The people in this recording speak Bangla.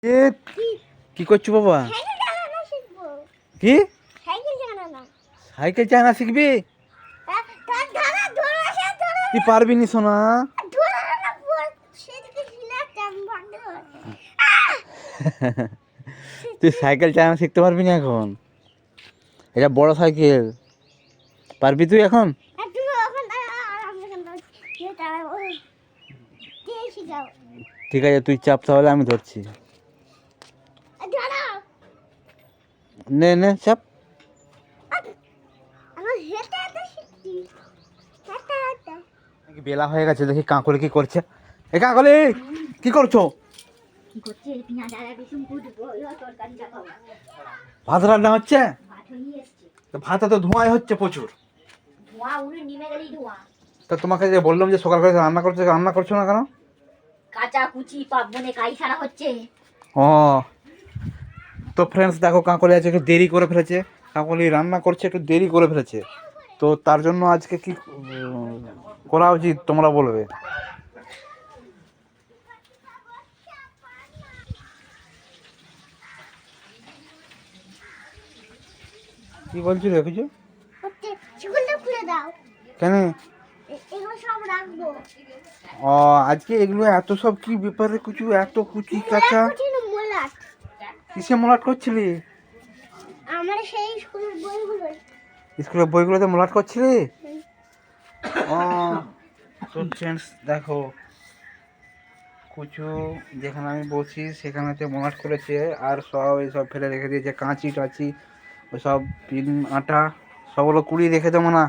এ কি করছো বাবা? কি সাইকেল চালানো শিখবি? তুই পারবি নি সোনা? তুই সাইকেল চালানো শিখতে পারবি না এখন? এটা বড় সাইকেল, পারবি তুই এখন? ঠিক আছে, তুই চাপ, তাহলে আমি ধরছি। নে নে চাপ। বেলা হয়ে গেছে, দেখি কাঁকলি কি করছে। এ কাঁকলি, কি করছো? ভাত রান্না হচ্ছে? ভাতে তো ধোঁয়াই হচ্ছে প্রচুর। তা তোমাকে যে বললাম যে সকাল করে রান্না করছো, রান্না করছো না কেন? কাঁচা কুচি পাবনে কাই ছাড়া হচ্ছে। ও তো ফ্রেন্ডস দেখো, কাঁকলি আজকে একটু দেরি করে ফেলেছে। কাঁকলি রান্না করছে, একটু দেরি করে ফেলেছে। তো তার জন্য আজকে কি করা উচিত তোমরা বলবে? কি বলছো দেখেছো? কেন? ও আজকে এগুলো এত সব কি ব্যাপারে, কিছু এত কুচি কাঁচা কিসে মলাট করছিলি? স্কুলের বইগুলোতে মলাট করছিলি? ও তো ফ্রেন্ডস দেখো, কুচু যেখানে আমি বসি সেখানেতে মলাট করেছে, আর সব এইসব ফেলে রেখে দিয়েছে, কাঁচি টাচি ওসব পিন আটা সবগুলো কুড়িয়ে রেখে দেবো না।